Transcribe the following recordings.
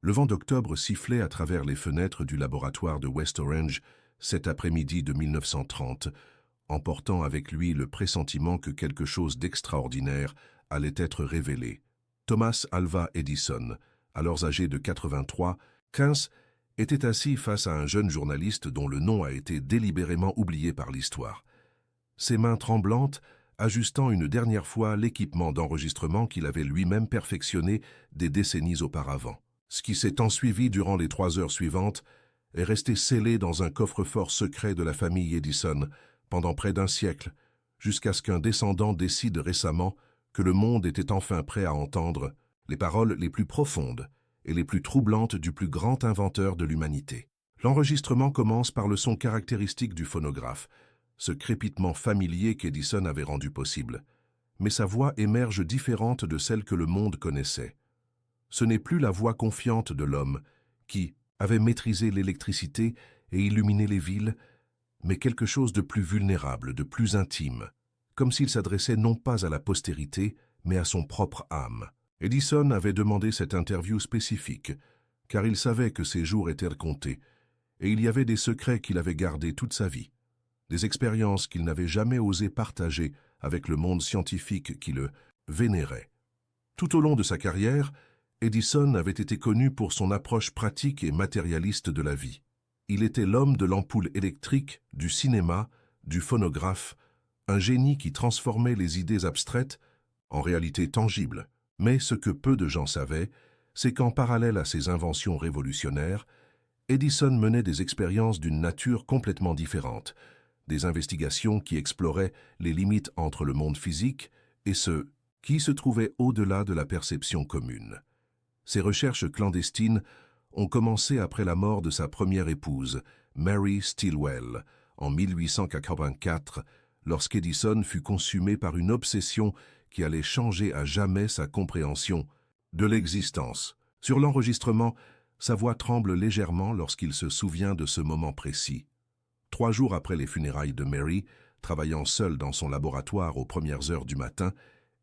Le vent d'octobre sifflait à travers les fenêtres du laboratoire de West Orange cet après-midi de 1930, emportant avec lui le pressentiment que quelque chose d'extraordinaire allait être révélé. Thomas Alva Edison, alors âgé de 83, 15, était assis face à un jeune journaliste dont le nom a été délibérément oublié par l'histoire. Ses mains tremblantes, ajustant une dernière fois l'équipement d'enregistrement qu'il avait lui-même perfectionné des décennies auparavant. Ce qui s'est ensuivi durant les 3 heures suivantes est resté scellé dans un coffre-fort secret de la famille Edison pendant près d'un siècle, jusqu'à ce qu'un descendant décide récemment que le monde était enfin prêt à entendre les paroles les plus profondes et les plus troublantes du plus grand inventeur de l'humanité. L'enregistrement commence par le son caractéristique du phonographe, ce crépitement familier qu'Edison avait rendu possible. Mais sa voix émerge différente de celle que le monde connaissait. Ce n'est plus la voix confiante de l'homme qui avait maîtrisé l'électricité et illuminé les villes, mais quelque chose de plus vulnérable, de plus intime, comme s'il s'adressait non pas à la postérité, mais à son propre âme. Edison avait demandé cette interview spécifique, car il savait que ses jours étaient comptés, et il y avait des secrets qu'il avait gardés toute sa vie, des expériences qu'il n'avait jamais osé partager avec le monde scientifique qui le vénérait. Tout au long de sa carrière, Edison avait été connu pour son approche pratique et matérialiste de la vie. Il était l'homme de l'ampoule électrique, du cinéma, du phonographe, un génie qui transformait les idées abstraites en réalités tangibles. Mais ce que peu de gens savaient, c'est qu'en parallèle à ces inventions révolutionnaires, Edison menait des expériences d'une nature complètement différente, des investigations qui exploraient les limites entre le monde physique et ceux qui se trouvaient au-delà de la perception commune. Ces recherches clandestines ont commencé après la mort de sa première épouse, Mary Stilwell, en 1884, lorsqu'Edison fut consumé par une obsession qui allait changer à jamais sa compréhension de l'existence. Sur l'enregistrement, sa voix tremble légèrement lorsqu'il se souvient de ce moment précis. 3 jours après les funérailles de Mary, travaillant seul dans son laboratoire aux premières heures du matin,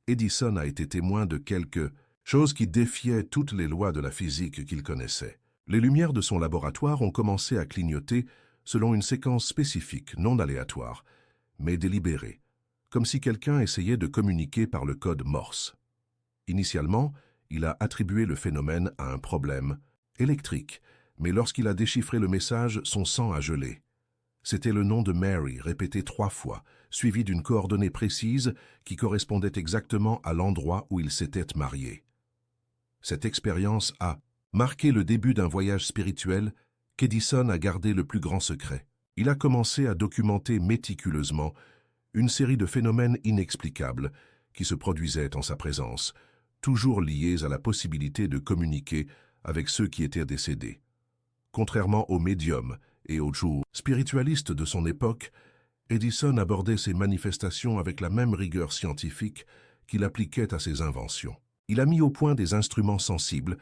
Edison a été témoin de quelque chose qui défiait toutes les lois de la physique qu'il connaissait. Les lumières de son laboratoire ont commencé à clignoter selon une séquence spécifique, non aléatoire, mais délibérée, comme si quelqu'un essayait de communiquer par le code Morse. Initialement, il a attribué le phénomène à un problème électrique, mais lorsqu'il a déchiffré le message, son sang a gelé. C'était le nom de Mary, répété 3 fois, suivi d'une coordonnée précise qui correspondait exactement à l'endroit où il s'était marié. Cette expérience a marqué le début d'un voyage spirituel qu'Edison a gardé le plus grand secret. Il a commencé à documenter méticuleusement une série de phénomènes inexplicables qui se produisaient en sa présence, toujours liés à la possibilité de communiquer avec ceux qui étaient décédés. Contrairement aux médiums et aux spiritualistes de son époque, Edison abordait ces manifestations avec la même rigueur scientifique qu'il appliquait à ses inventions. Il a mis au point des instruments sensibles,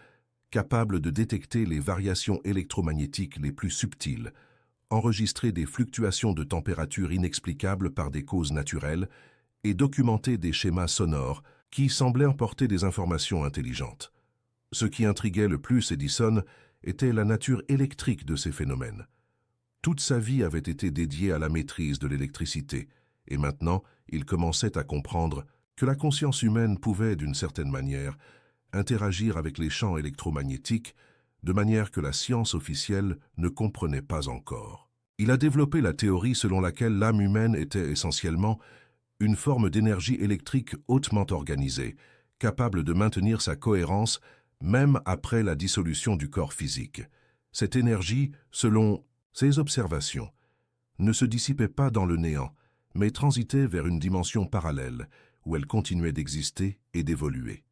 capables de détecter les variations électromagnétiques les plus subtiles, enregistrer des fluctuations de température inexplicables par des causes naturelles et documenter des schémas sonores qui semblaient emporter des informations intelligentes. Ce qui intriguait le plus Edison était la nature électrique de ces phénomènes. Toute sa vie avait été dédiée à la maîtrise de l'électricité, et maintenant il commençait à comprendre que la conscience humaine pouvait, d'une certaine manière, interagir avec les champs électromagnétiques de manière que la science officielle ne comprenait pas encore. Il a développé la théorie selon laquelle l'âme humaine était essentiellement une forme d'énergie électrique hautement organisée, capable de maintenir sa cohérence même après la dissolution du corps physique. Cette énergie, selon ses observations, ne se dissipait pas dans le néant, mais transitait vers une dimension parallèle, où elle continuait d'exister et d'évoluer.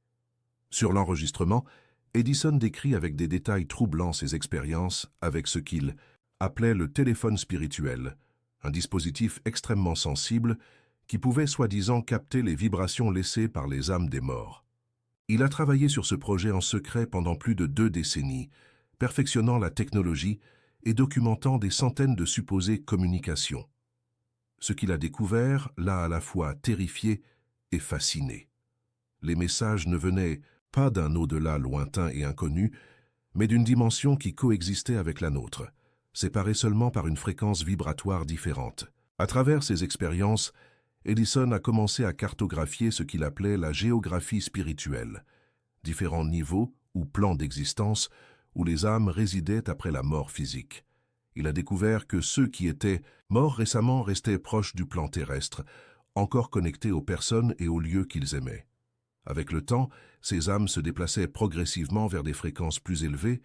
Sur l'enregistrement, Edison décrit avec des détails troublants ses expériences avec ce qu'il appelait le téléphone spirituel, un dispositif extrêmement sensible qui pouvait soi-disant capter les vibrations laissées par les âmes des morts. Il a travaillé sur ce projet en secret pendant plus de 2 décennies, perfectionnant la technologie et documentant des centaines de supposées communications. Ce qu'il a découvert l'a à la fois terrifié et fasciné. Les messages ne venaient pas d'un au-delà lointain et inconnu, mais d'une dimension qui coexistait avec la nôtre, séparée seulement par une fréquence vibratoire différente. À travers ces expériences, Edison a commencé à cartographier ce qu'il appelait la géographie spirituelle, différents niveaux ou plans d'existence où les âmes résidaient après la mort physique. Il a découvert que ceux qui étaient morts récemment restaient proches du plan terrestre, encore connectés aux personnes et aux lieux qu'ils aimaient. Avec le temps, ces âmes se déplaçaient progressivement vers des fréquences plus élevées,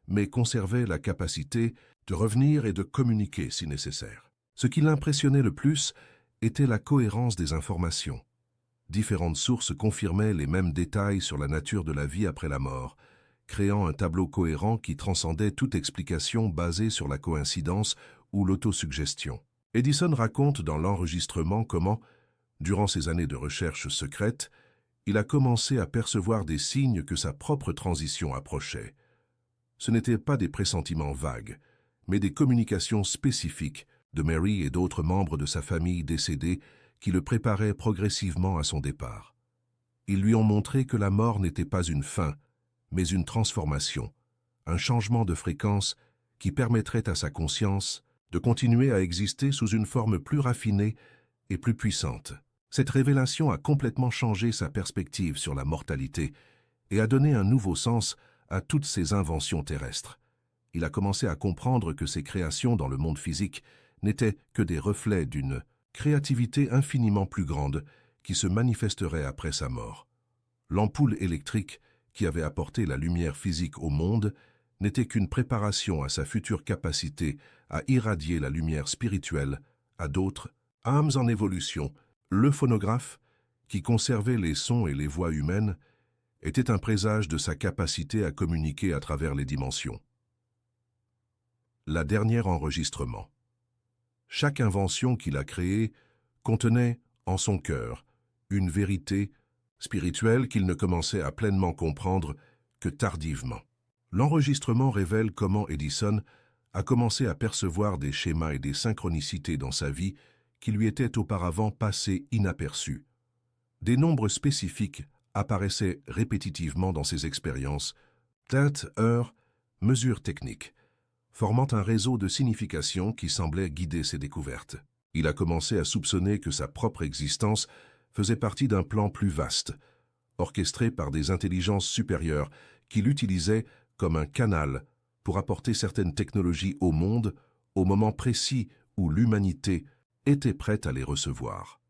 mais conservaient la capacité de revenir et de communiquer si nécessaire. Ce qui l'impressionnait le plus était la cohérence des informations. Différentes sources confirmaient les mêmes détails sur la nature de la vie après la mort, créant un tableau cohérent qui transcendait toute explication basée sur la coïncidence ou l'autosuggestion. Edison raconte dans l'enregistrement comment, durant ses années de recherche secrète, il a commencé à percevoir des signes que sa propre transition approchait. Ce n'étaient pas des pressentiments vagues, mais des communications spécifiques de Mary et d'autres membres de sa famille décédés qui le préparaient progressivement à son départ. Ils lui ont montré que la mort n'était pas une fin, mais une transformation, un changement de fréquence qui permettrait à sa conscience de continuer à exister sous une forme plus raffinée et plus puissante. Cette révélation a complètement changé sa perspective sur la mortalité et a donné un nouveau sens à toutes ses inventions terrestres. Il a commencé à comprendre que ses créations dans le monde physique n'étaient que des reflets d'une créativité infiniment plus grande qui se manifesterait après sa mort. L'ampoule électrique qui avait apporté la lumière physique au monde n'était qu'une préparation à sa future capacité à irradier la lumière spirituelle à d'autres âmes en évolution. Le phonographe, qui conservait les sons et les voix humaines, était un présage de sa capacité à communiquer à travers les dimensions. La dernière enregistrement. Chaque invention qu'il a créée contenait, en son cœur, une vérité spirituelle qu'il ne commençait à pleinement comprendre que tardivement. L'enregistrement révèle comment Edison a commencé à percevoir des schémas et des synchronicités dans sa vie qui lui étaient auparavant passés inaperçus. Des nombres spécifiques apparaissaient répétitivement dans ses expériences, dates, heures, mesures techniques, formant un réseau de significations qui semblait guider ses découvertes. Il a commencé à soupçonner que sa propre existence faisait partie d'un plan plus vaste, orchestré par des intelligences supérieures qui l'utilisaient comme un canal pour apporter certaines technologies au monde au moment précis où l'humanité était prête à les recevoir.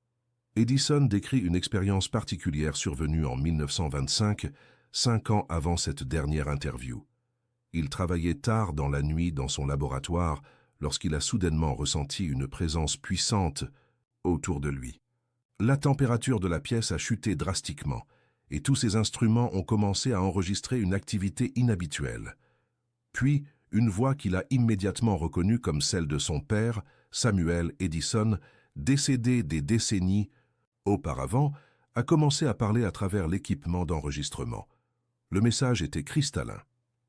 Edison décrit une expérience particulière survenue en 1925, 5 ans avant cette dernière interview. Il travaillait tard dans la nuit dans son laboratoire lorsqu'il a soudainement ressenti une présence puissante autour de lui. La température de la pièce a chuté drastiquement et tous ses instruments ont commencé à enregistrer une activité inhabituelle. Puis, une voix qu'il a immédiatement reconnue comme celle de son père, Samuel Edison, décédé des décennies auparavant, a commencé à parler à travers l'équipement d'enregistrement. Le message était cristallin.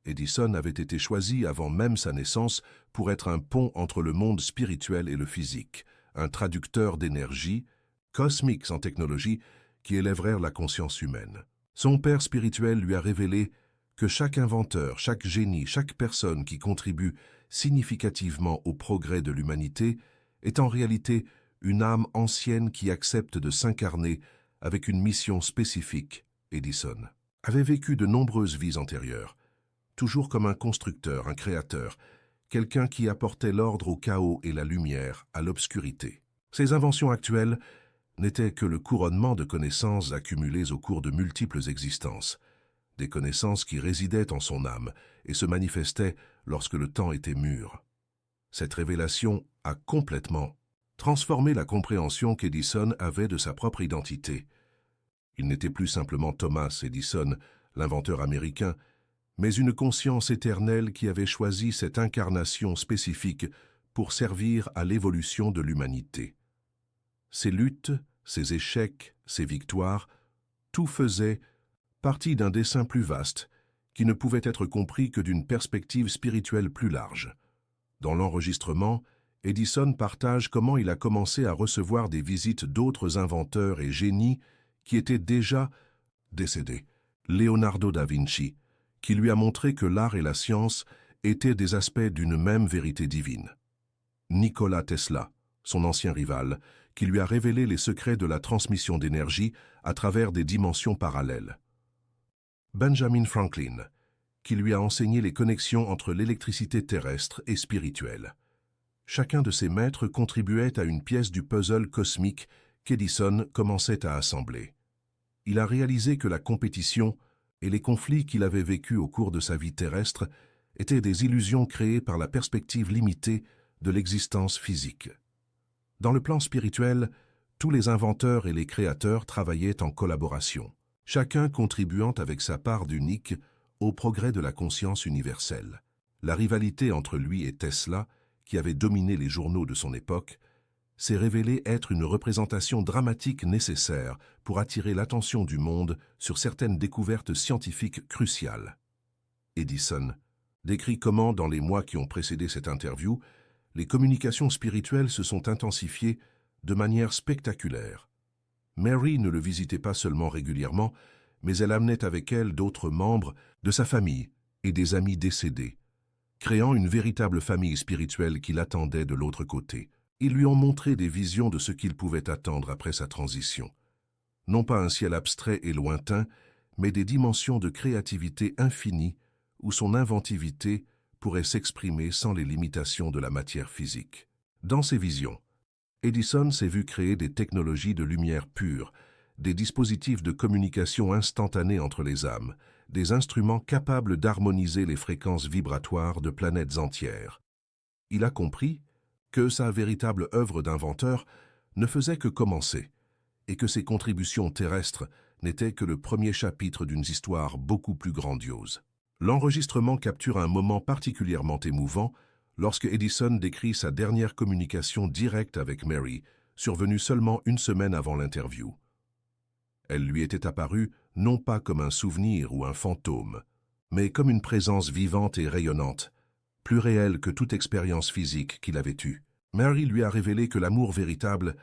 Edison avait été choisi avant même sa naissance pour être un pont entre le monde spirituel et le physique, un traducteur d'énergie, cosmique en technologie, qui élèverait la conscience humaine. Son père spirituel lui a révélé que chaque inventeur, chaque génie, chaque personne qui contribue significativement au progrès de l'humanité est en réalité une âme ancienne qui accepte de s'incarner avec une mission spécifique. Edison avait vécu de nombreuses vies antérieures, toujours comme un constructeur, un créateur, quelqu'un qui apportait l'ordre au chaos et la lumière à l'obscurité. Ses inventions actuelles n'étaient que le couronnement de connaissances accumulées au cours de multiples existences, des connaissances qui résidaient en son âme et se manifestaient lorsque le temps était mûr. Cette révélation a complètement transformé la compréhension qu'Edison avait de sa propre identité. Il n'était plus simplement Thomas Edison, l'inventeur américain, mais une conscience éternelle qui avait choisi cette incarnation spécifique pour servir à l'évolution de l'humanité. Ses luttes, ses échecs, ses victoires, tout faisait partie d'un dessein plus vaste qui ne pouvait être compris que d'une perspective spirituelle plus large. Dans l'enregistrement, Edison partage comment il a commencé à recevoir des visites d'autres inventeurs et génies qui étaient déjà décédés. Leonardo da Vinci, qui lui a montré que l'art et la science étaient des aspects d'une même vérité divine. Nikola Tesla, son ancien rival, qui lui a révélé les secrets de la transmission d'énergie à travers des dimensions parallèles. Benjamin Franklin, qui lui a enseigné les connexions entre l'électricité terrestre et spirituelle. Chacun de ces maîtres contribuait à une pièce du puzzle cosmique qu'Edison commençait à assembler. Il a réalisé que la compétition et les conflits qu'il avait vécus au cours de sa vie terrestre étaient des illusions créées par la perspective limitée de l'existence physique. Dans le plan spirituel, tous les inventeurs et les créateurs travaillaient en collaboration, chacun contribuant avec sa part d'unique au progrès de la conscience universelle. La rivalité entre lui et Tesla, qui avait dominé les journaux de son époque, s'est révélée être une représentation dramatique nécessaire pour attirer l'attention du monde sur certaines découvertes scientifiques cruciales. Edison décrit comment, dans les mois qui ont précédé cette interview, les communications spirituelles se sont intensifiées de manière spectaculaire. Mary ne le visitait pas seulement régulièrement, mais elle amenait avec elle d'autres membres de sa famille et des amis décédés, créant une véritable famille spirituelle qui l'attendait de l'autre côté. Ils lui ont montré des visions de ce qu'il pouvait attendre après sa transition. Non pas un ciel abstrait et lointain, mais des dimensions de créativité infinie où son inventivité pourrait s'exprimer sans les limitations de la matière physique. Dans ces visions, Edison s'est vu créer des technologies de lumière pure, des dispositifs de communication instantanée entre les âmes, des instruments capables d'harmoniser les fréquences vibratoires de planètes entières. Il a compris que sa véritable œuvre d'inventeur ne faisait que commencer, et que ses contributions terrestres n'étaient que le premier chapitre d'une histoire beaucoup plus grandiose. L'enregistrement capture un moment particulièrement émouvant lorsque Edison décrit sa dernière communication directe avec Mary, survenue seulement une semaine avant l'interview. Elle lui était apparue non pas comme un souvenir ou un fantôme, mais comme une présence vivante et rayonnante, plus réelle que toute expérience physique qu'il avait eue. Mary lui a révélé que l'amour véritable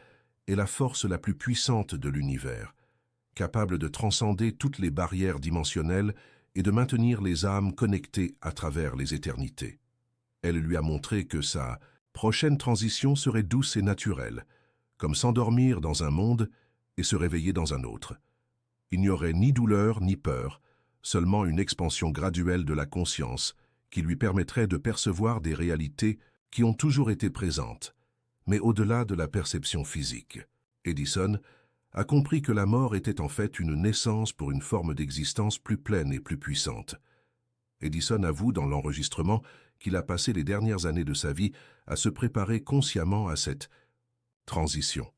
est la force la plus puissante de l'univers, capable de transcender toutes les barrières dimensionnelles et de maintenir les âmes connectées à travers les éternités. Elle lui a montré que sa prochaine transition serait douce et naturelle, comme s'endormir dans un monde et se réveiller dans un autre. Il n'y aurait ni douleur ni peur, seulement une expansion graduelle de la conscience qui lui permettrait de percevoir des réalités qui ont toujours été présentes, mais au-delà de la perception physique. Edison a compris que la mort était en fait une naissance pour une forme d'existence plus pleine et plus puissante. Edison avoue dans l'enregistrement qu'il a passé les dernières années de sa vie à se préparer consciemment à cette transition.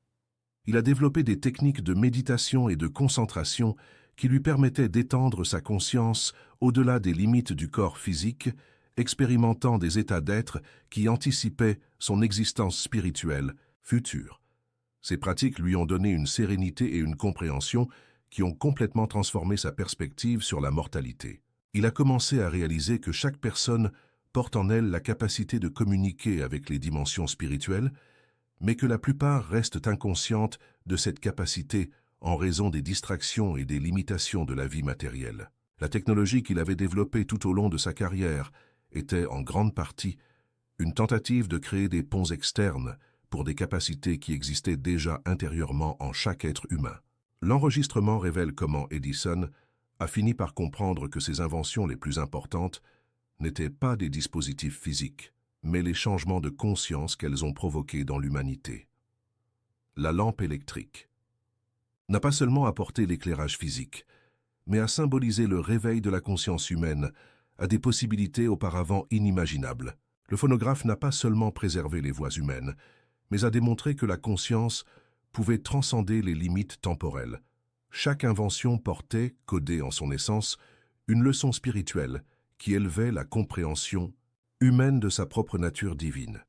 Il a développé des techniques de méditation et de concentration qui lui permettaient d'étendre sa conscience au-delà des limites du corps physique, expérimentant des états d'être qui anticipaient son existence spirituelle future. Ces pratiques lui ont donné une sérénité et une compréhension qui ont complètement transformé sa perspective sur la mortalité. Il a commencé à réaliser que chaque personne porte en elle la capacité de communiquer avec les dimensions spirituelles, mais que la plupart restent inconscientes de cette capacité en raison des distractions et des limitations de la vie matérielle. La technologie qu'il avait développée tout au long de sa carrière était en grande partie une tentative de créer des ponts externes pour des capacités qui existaient déjà intérieurement en chaque être humain. L'enregistrement révèle comment Edison a fini par comprendre que ses inventions les plus importantes n'étaient pas des dispositifs physiques, mais les changements de conscience qu'elles ont provoqués dans l'humanité. La lampe électrique n'a pas seulement apporté l'éclairage physique, mais a symbolisé le réveil de la conscience humaine à des possibilités auparavant inimaginables. Le phonographe n'a pas seulement préservé les voix humaines, mais a démontré que la conscience pouvait transcender les limites temporelles. Chaque invention portait, codée en son essence, une leçon spirituelle qui élevait la compréhension humaine de sa propre nature divine.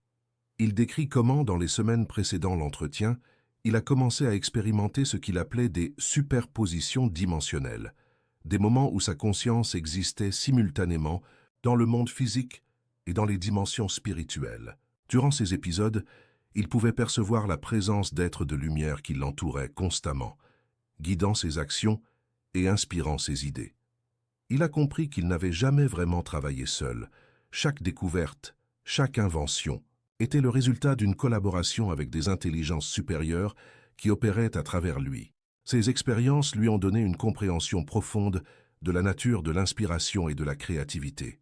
Il décrit comment, dans les semaines précédant l'entretien, il a commencé à expérimenter ce qu'il appelait des superpositions dimensionnelles, des moments où sa conscience existait simultanément dans le monde physique et dans les dimensions spirituelles. Durant ces épisodes, il pouvait percevoir la présence d'êtres de lumière qui l'entouraient constamment, guidant ses actions et inspirant ses idées. Il a compris qu'il n'avait jamais vraiment travaillé seul. Chaque découverte, chaque invention était le résultat d'une collaboration avec des intelligences supérieures qui opéraient à travers lui. Ces expériences lui ont donné une compréhension profonde de la nature de l'inspiration et de la créativité.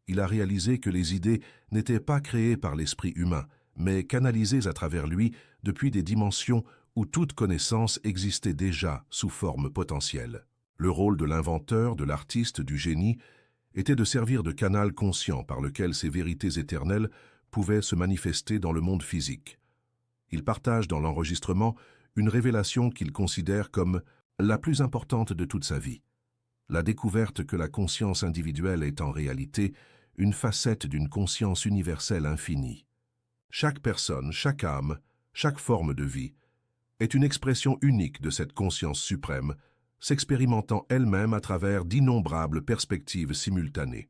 Il a réalisé que les idées n'étaient pas créées par l'esprit humain, mais canalisées à travers lui depuis des dimensions où toute connaissance existait déjà sous forme potentielle. Le rôle de l'inventeur, de l'artiste, du génie était de servir de canal conscient par lequel ces vérités éternelles pouvaient se manifester dans le monde physique. Il partage dans l'enregistrement une révélation qu'il considère comme la plus importante de toute sa vie. La découverte que la conscience individuelle est en réalité une facette d'une conscience universelle infinie. Chaque personne, chaque âme, chaque forme de vie est une expression unique de cette conscience suprême, s'expérimentant elle-même à travers d'innombrables perspectives simultanées.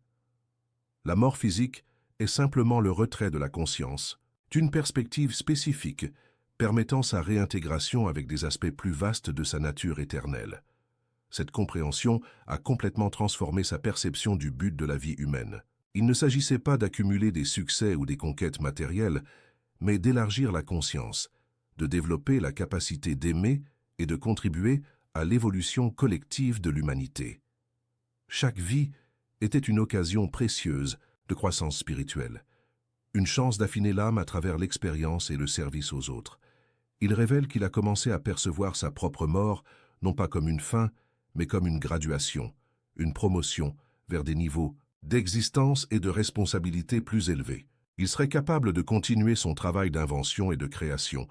La mort physique est simplement le retrait de la conscience, d'une perspective spécifique permettant sa réintégration avec des aspects plus vastes de sa nature éternelle. Cette compréhension a complètement transformé sa perception du but de la vie humaine. Il ne s'agissait pas d'accumuler des succès ou des conquêtes matérielles, mais d'élargir la conscience, de développer la capacité d'aimer et de contribuer à l'évolution collective de l'humanité. Chaque vie était une occasion précieuse de croissance spirituelle, une chance d'affiner l'âme à travers l'expérience et le service aux autres. Il révèle qu'il a commencé à percevoir sa propre mort, non pas comme une fin, mais comme une graduation, une promotion vers des niveaux d'existence et de responsabilité plus élevés. Il serait capable de continuer son travail d'invention et de création,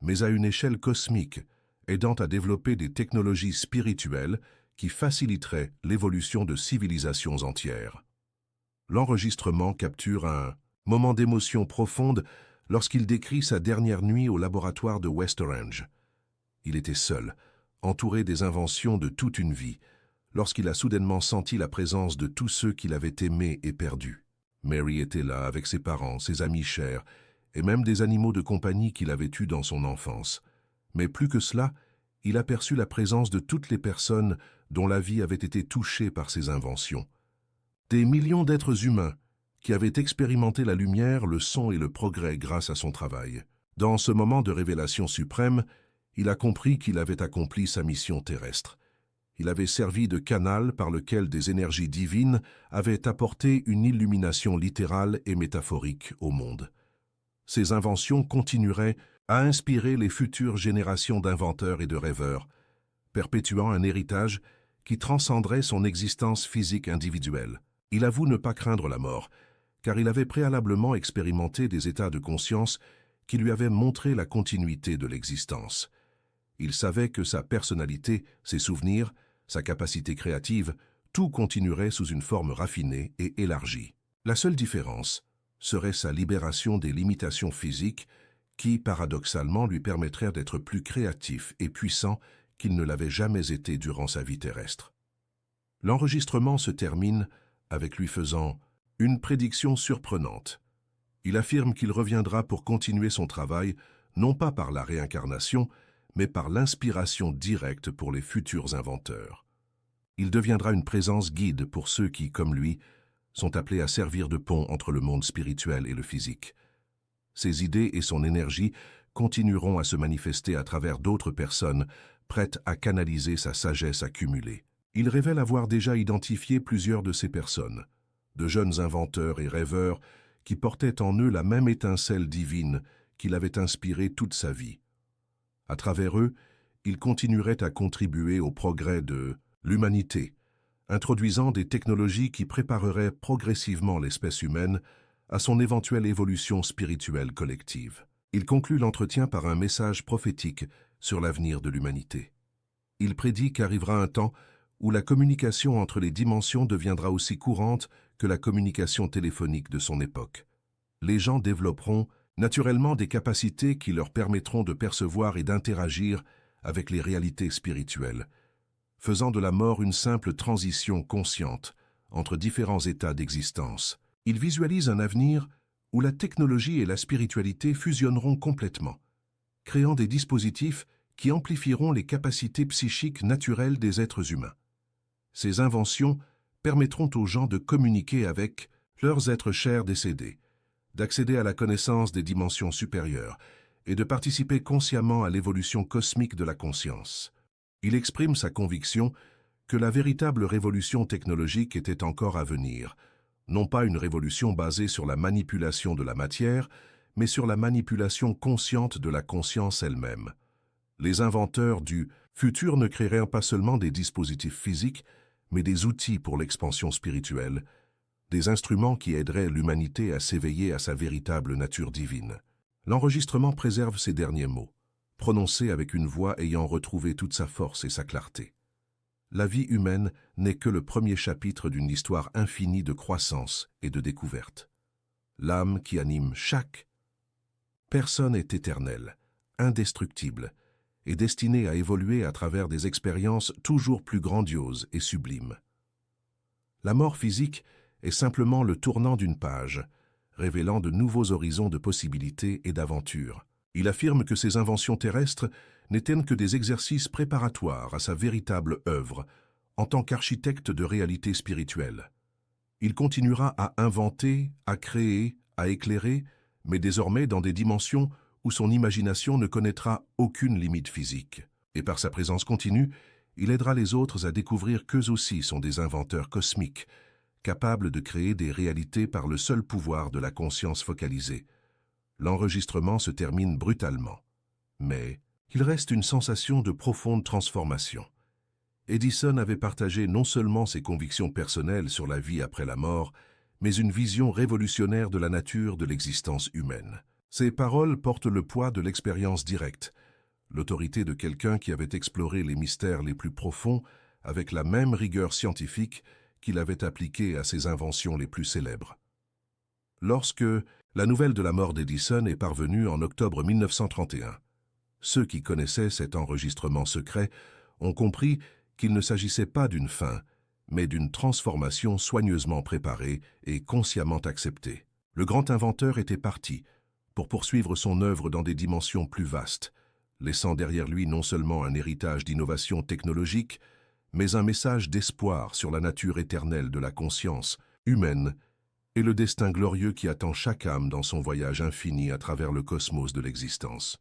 mais à une échelle cosmique, aidant à développer des technologies spirituelles qui faciliteraient l'évolution de civilisations entières. L'enregistrement capture un moment d'émotion profonde lorsqu'il décrit sa dernière nuit au laboratoire de West Orange. Il était seul, entouré des inventions de toute une vie, lorsqu'il a soudainement senti la présence de tous ceux qu'il avait aimés et perdus. Mary était là avec ses parents, ses amis chers, et même des animaux de compagnie qu'il avait eus dans son enfance. Mais plus que cela, il aperçut la présence de toutes les personnes dont la vie avait été touchée par ses inventions. Des millions d'êtres humains qui avaient expérimenté la lumière, le son et le progrès grâce à son travail. Dans ce moment de révélation suprême, il a compris qu'il avait accompli sa mission terrestre. Il avait servi de canal par lequel des énergies divines avaient apporté une illumination littérale et métaphorique au monde. Ses inventions continueraient à inspirer les futures générations d'inventeurs et de rêveurs, perpétuant un héritage qui transcenderait son existence physique individuelle. Il avoue ne pas craindre la mort, car il avait préalablement expérimenté des états de conscience qui lui avaient montré la continuité de l'existence. Il savait que sa personnalité, ses souvenirs, sa capacité créative, tout continuerait sous une forme raffinée et élargie. La seule différence serait sa libération des limitations physiques qui, paradoxalement, lui permettraient d'être plus créatif et puissant qu'il ne l'avait jamais été durant sa vie terrestre. L'enregistrement se termine avec lui faisant une prédiction surprenante. Il affirme qu'il reviendra pour continuer son travail, non pas par la réincarnation, mais par l'inspiration directe pour les futurs inventeurs. Il deviendra une présence guide pour ceux qui, comme lui, sont appelés à servir de pont entre le monde spirituel et le physique. Ses idées et son énergie continueront à se manifester à travers d'autres personnes prêtes à canaliser sa sagesse accumulée. Il révèle avoir déjà identifié plusieurs de ces personnes, de jeunes inventeurs et rêveurs qui portaient en eux la même étincelle divine qui l'avait inspiré toute sa vie. À travers eux, il continuerait à contribuer au progrès de l'humanité, introduisant des technologies qui prépareraient progressivement l'espèce humaine à son éventuelle évolution spirituelle collective. Il conclut l'entretien par un message prophétique sur l'avenir de l'humanité. Il prédit qu'arrivera un temps où la communication entre les dimensions deviendra aussi courante que la communication téléphonique de son époque. Les gens développeront naturellement des capacités qui leur permettront de percevoir et d'interagir avec les réalités spirituelles, faisant de la mort une simple transition consciente entre différents états d'existence. Il visualise un avenir où la technologie et la spiritualité fusionneront complètement, créant des dispositifs qui amplifieront les capacités psychiques naturelles des êtres humains. Ces inventions permettront aux gens de communiquer avec leurs êtres chers décédés, d'accéder à la connaissance des dimensions supérieures et de participer consciemment à l'évolution cosmique de la conscience. Il exprime sa conviction que la véritable révolution technologique était encore à venir, non pas une révolution basée sur la manipulation de la matière, mais sur la manipulation consciente de la conscience elle-même. Les inventeurs du futur ne créeraient pas seulement des dispositifs physiques, mais des outils pour l'expansion spirituelle, des instruments qui aideraient l'humanité à s'éveiller à sa véritable nature divine. L'enregistrement préserve ces derniers mots, prononcés avec une voix ayant retrouvé toute sa force et sa clarté. La vie humaine n'est que le premier chapitre d'une histoire infinie de croissance et de découverte. L'âme qui anime chaque personne est éternelle, indestructible, et destinée à évoluer à travers des expériences toujours plus grandioses et sublimes. La mort physique est simplement le tournant d'une page, révélant de nouveaux horizons de possibilités et d'aventures. Il affirme que ces inventions terrestres n'étaient que des exercices préparatoires à sa véritable œuvre en tant qu'architecte de réalité spirituelle. Il continuera à inventer, à créer, à éclairer, mais désormais dans des dimensions où son imagination ne connaîtra aucune limite physique. Et par sa présence continue, il aidera les autres à découvrir qu'eux aussi sont des inventeurs cosmiques, capables de créer des réalités par le seul pouvoir de la conscience focalisée. L'enregistrement se termine brutalement, mais il reste une sensation de profonde transformation. Edison avait partagé non seulement ses convictions personnelles sur la vie après la mort, mais une vision révolutionnaire de la nature de l'existence humaine. Ses paroles portent le poids de l'expérience directe, l'autorité de quelqu'un qui avait exploré les mystères les plus profonds avec la même rigueur scientifique qu'il avait appliquée à ses inventions les plus célèbres. Lorsque la nouvelle de la mort d'Edison est parvenue en octobre 1931, ceux qui connaissaient cet enregistrement secret ont compris qu'il ne s'agissait pas d'une fin, mais d'une transformation soigneusement préparée et consciemment acceptée. Le grand inventeur était parti pour poursuivre son œuvre dans des dimensions plus vastes, laissant derrière lui non seulement un héritage d'innovation technologique, mais un message d'espoir sur la nature éternelle de la conscience humaine et le destin glorieux qui attend chaque âme dans son voyage infini à travers le cosmos de l'existence.